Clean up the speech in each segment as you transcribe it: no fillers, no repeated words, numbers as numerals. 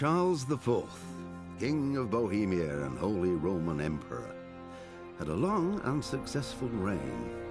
Charles IV, King of Bohemia and Holy Roman Emperor, had a long and successful reign.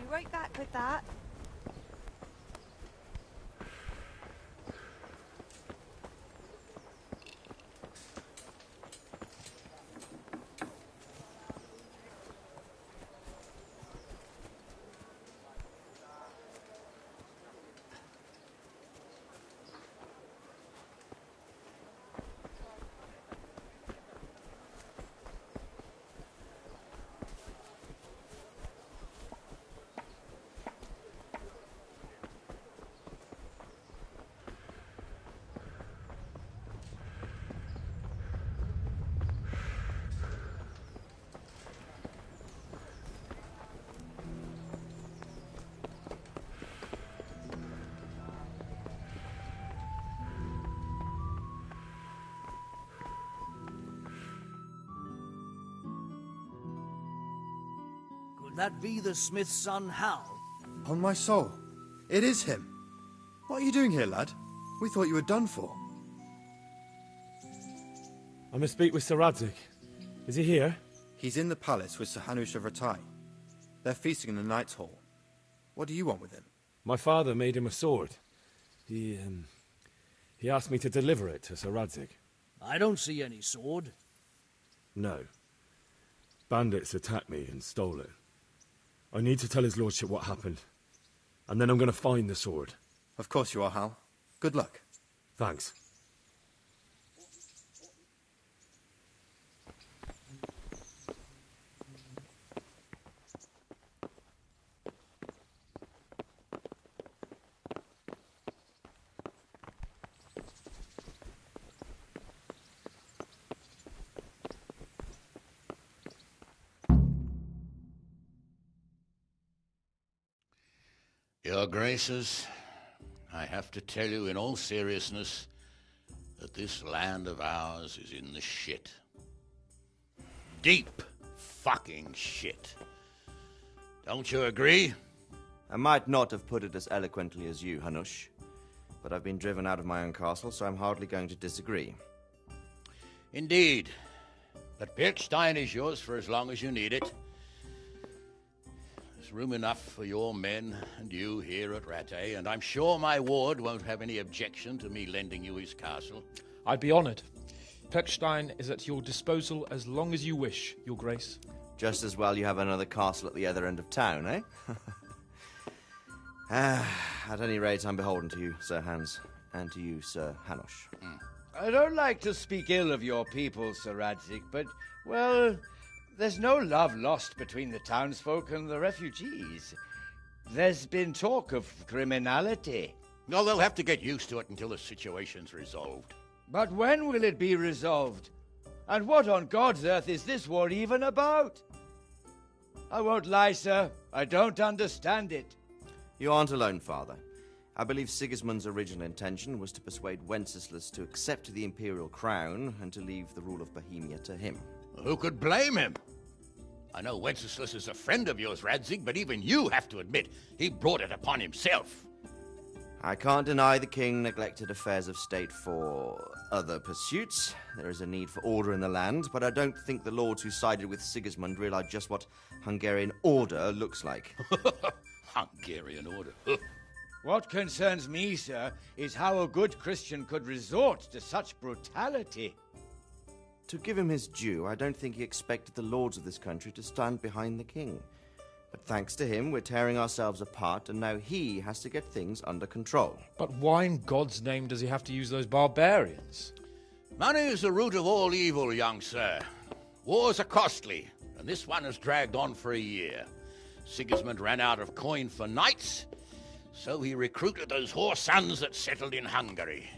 Be right back with that. Could that be the smith's son, Hal? On my soul, it is him. What are you doing here, lad? We thought you were done for. I must speak with Sir Radzig. Is he here? He's in the palace with Sir Hanush of Ratai. They're feasting in the Knight's Hall. What do you want with him? My father made him a sword. He asked me to deliver it to Sir Radzig. I don't see any sword. No. Bandits attacked me and stole it. I need to tell his lordship what happened. And then I'm going to find the sword. Of course you are, Hal. Good luck. Thanks. Your Graces, I have to tell you in all seriousness that this land of ours is in the shit. Deep fucking shit. Don't you agree? I might not have put it as eloquently as you, Hanush, but I've been driven out of my own castle, so I'm hardly going to disagree. Indeed. But Pirkstein is yours for as long as you need it. There's room enough for your men and you here at Rattay, and I'm sure my ward won't have any objection to me lending you his castle. I'd be honoured. Pirkstein is at your disposal as long as you wish, Your Grace. Just as well you have another castle at the other end of town, eh? At any rate, I'm beholden to you, Sir Hans, and to you, Sir Hanush. I don't like to speak ill of your people, Sir Radzig, but, well, there's no love lost between the townsfolk and the refugees. There's been talk of criminality. No, they'll have to get used to it until the situation's resolved. But when will it be resolved? And what on God's earth is this war even about? I won't lie, sir. I don't understand it. You aren't alone, Father. I believe Sigismund's original intention was to persuade Wenceslas to accept the imperial crown and to leave the rule of Bohemia to him. Who could blame him? I know Wenceslas is a friend of yours, Radzig, but even you have to admit he brought it upon himself. I can't deny the king neglected affairs of state for other pursuits. There is a need for order in the land, but I don't think the lords who sided with Sigismund realized just what Hungarian order looks like. Hungarian order? What concerns me, sir, is how a good Christian could resort to such brutality. To give him his due, I don't think he expected the lords of this country to stand behind the king. But thanks to him, we're tearing ourselves apart, and now he has to get things under control. But why in God's name does he have to use those barbarians? Money is the root of all evil, young sir. Wars are costly, and this one has dragged on for a year. Sigismund ran out of coin for knights, so he recruited those whore sons that settled in Hungary.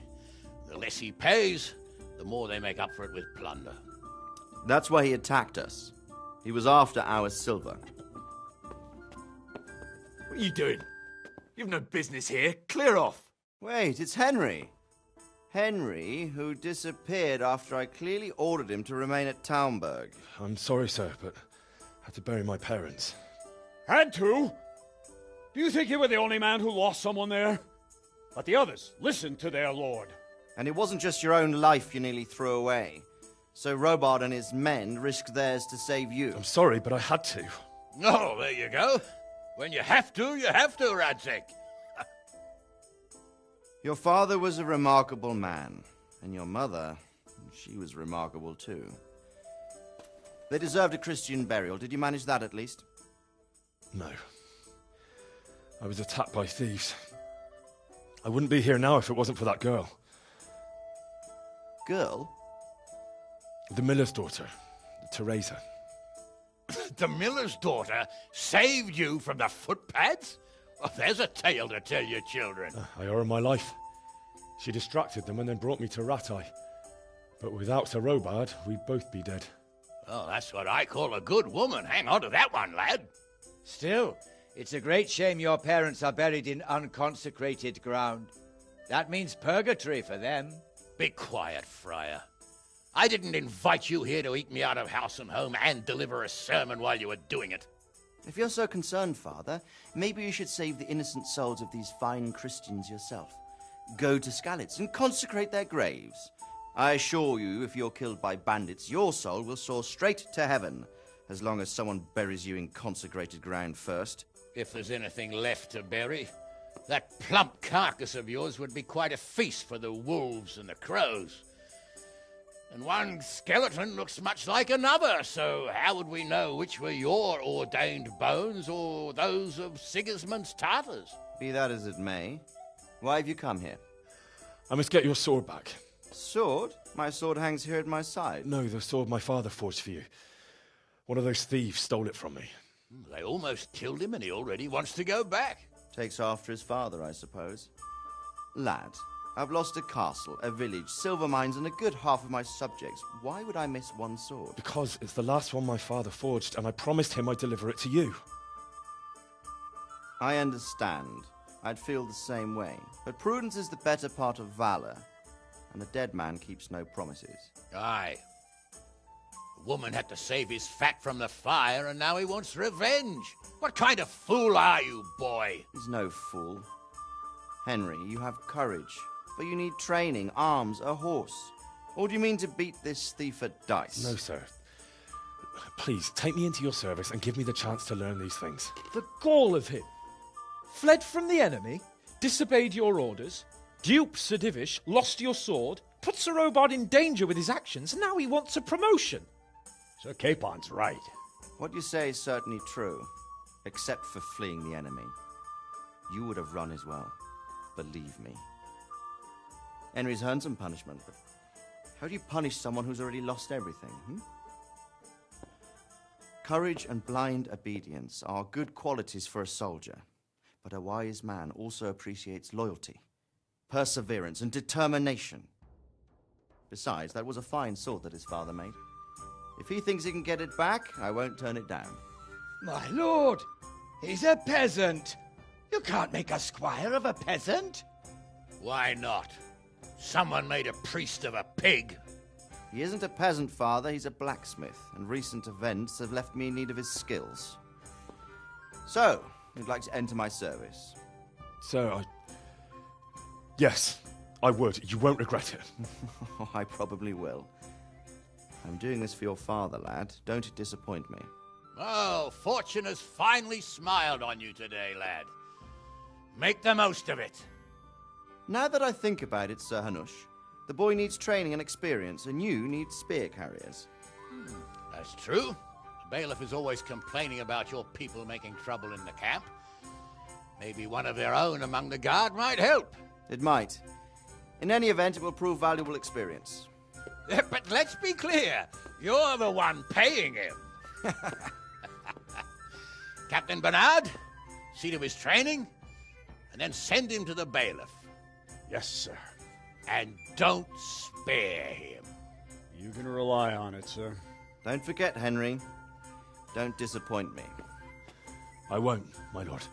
The less he pays, the more they make up for it with plunder. That's why he attacked us. He was after our silver. What are you doing? You've no business here. Clear off. Wait, it's Henry. Henry, who disappeared after I clearly ordered him to remain at Taunberg. I'm sorry, sir, but I had to bury my parents. Had to? Do you think you were the only man who lost someone there? But the others listened to their lord. And it wasn't just your own life you nearly threw away. So Robard and his men risked theirs to save you. I'm sorry, but I had to. Oh, there you go. When you have to, Radzig. Your father was a remarkable man, and your mother, she was remarkable too. They deserved a Christian burial. Did you manage that at least? No. I was attacked by thieves. I wouldn't be here now if it wasn't for that girl. Girl? The miller's daughter, Teresa. The miller's daughter saved you from the footpads? Well, there's a tale to tell your children. I owe her my life. She distracted them and then brought me to Ratai. But without Sir Robard, we'd both be dead. Oh, that's what I call a good woman. Hang on to that one, lad. Still, it's a great shame your parents are buried in unconsecrated ground. That means purgatory for them. Be quiet, Friar. I didn't invite you here to eat me out of house and home and deliver a sermon while you were doing it. If you're so concerned, Father, maybe you should save the innocent souls of these fine Christians yourself. Go to Skalitz and consecrate their graves. I assure you, if you're killed by bandits, your soul will soar straight to heaven, as long as someone buries you in consecrated ground first. If there's anything left to bury, that plump carcass of yours would be quite a feast for the wolves and the crows. And one skeleton looks much like another, so how would we know which were your ordained bones or those of Sigismund's Tartars? Be that as it may, why have you come here? I must get your sword back. Sword? My sword hangs here at my side. No, the sword my father forged for you. One of those thieves stole it from me. They almost killed him and he already wants to go back. Takes after his father, I suppose. Lad, I've lost a castle, a village, silver mines, and a good half of my subjects. Why would I miss one sword? Because it's the last one my father forged, and I promised him I'd deliver it to you. I understand. I'd feel the same way. But prudence is the better part of valor, and a dead man keeps no promises. Aye. The woman had to save his fat from the fire, and now he wants revenge. What kind of fool are you, boy? He's no fool. Henry, you have courage, but you need training, arms, a horse. Or do you mean to beat this thief at dice? No, sir. Please, take me into your service and give me the chance to learn these things. The gall of him. Fled from the enemy, disobeyed your orders, duped Sir Divish, lost your sword, put Sir Robard in danger with his actions, and now he wants a promotion. Sir Capon's right. What you say is certainly true, except for fleeing the enemy. You would have run as well. Believe me. Henry's earned some punishment, but how do you punish someone who's already lost everything, Courage and blind obedience are good qualities for a soldier, but a wise man also appreciates loyalty, perseverance, and determination. Besides, that was a fine sword that his father made. If he thinks he can get it back, I won't turn it down. My lord, he's a peasant. You can't make a squire of a peasant. Why not? Someone made a priest of a pig. He isn't a peasant, Father. He's a blacksmith, and recent events have left me in need of his skills. So, you'd like to enter my service? Sir, Yes, I would. You won't regret it. I probably will. I'm doing this for your father, lad. Don't disappoint me. Oh, fortune has finally smiled on you today, lad. Make the most of it. Now that I think about it, Sir Hanush, the boy needs training and experience, and you need spear carriers. That's true. The bailiff is always complaining about your people making trouble in the camp. Maybe one of their own among the guard might help. It might. In any event, it will prove valuable experience. But let's be clear. You're the one paying him. Captain Bernard, see to his training, and then send him to the bailiff. Yes, sir. And don't spare him. You can rely on it, sir. Don't forget, Henry. Don't disappoint me. I won't, my lord.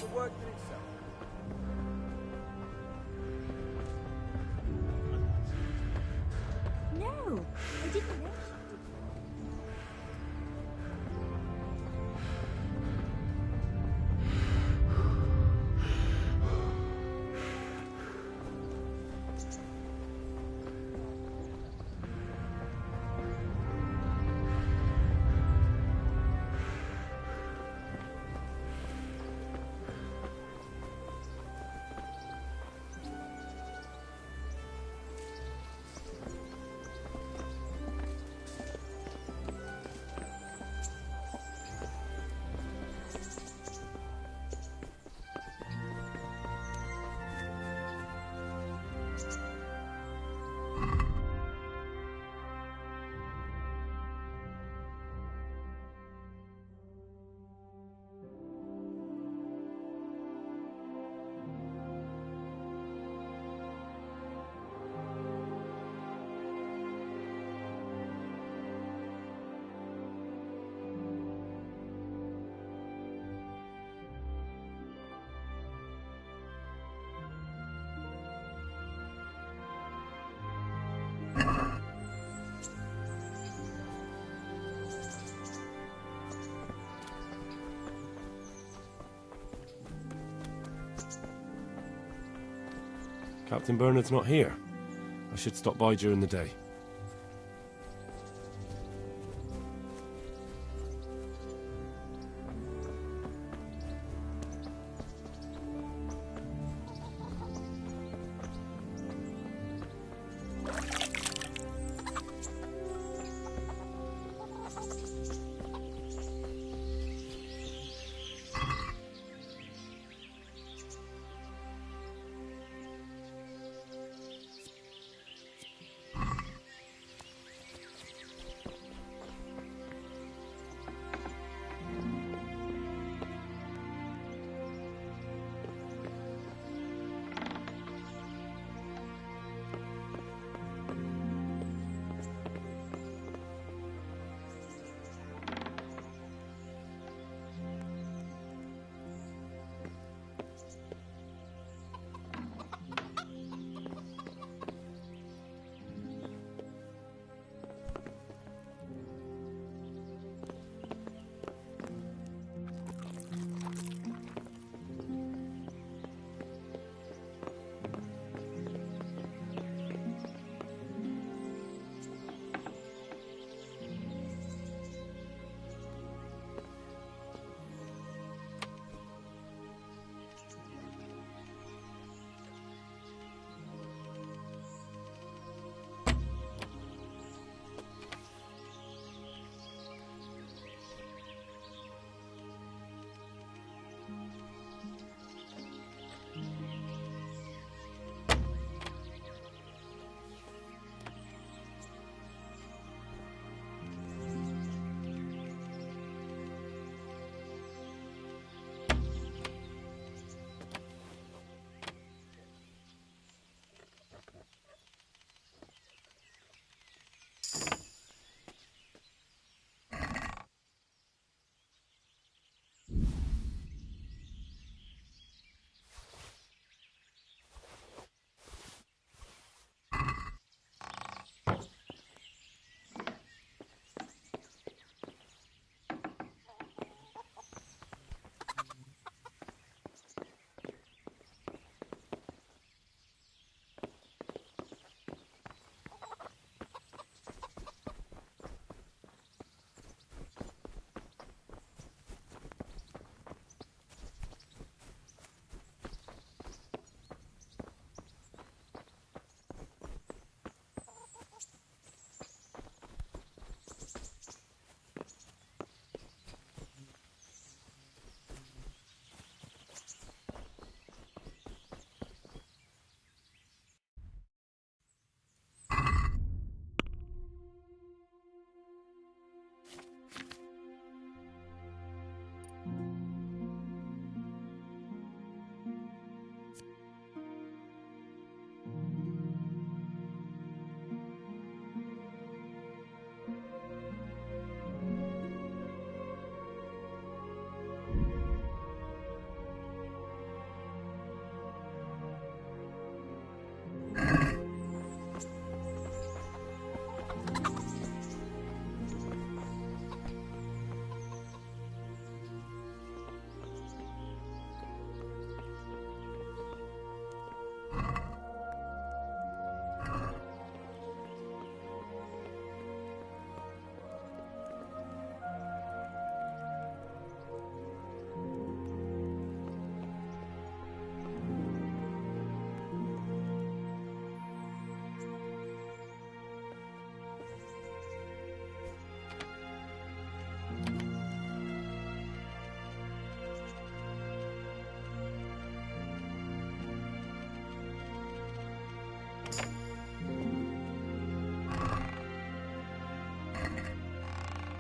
the work in itself. No, I didn't know. Captain Bernard's not here. I should stop by during the day.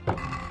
Huh?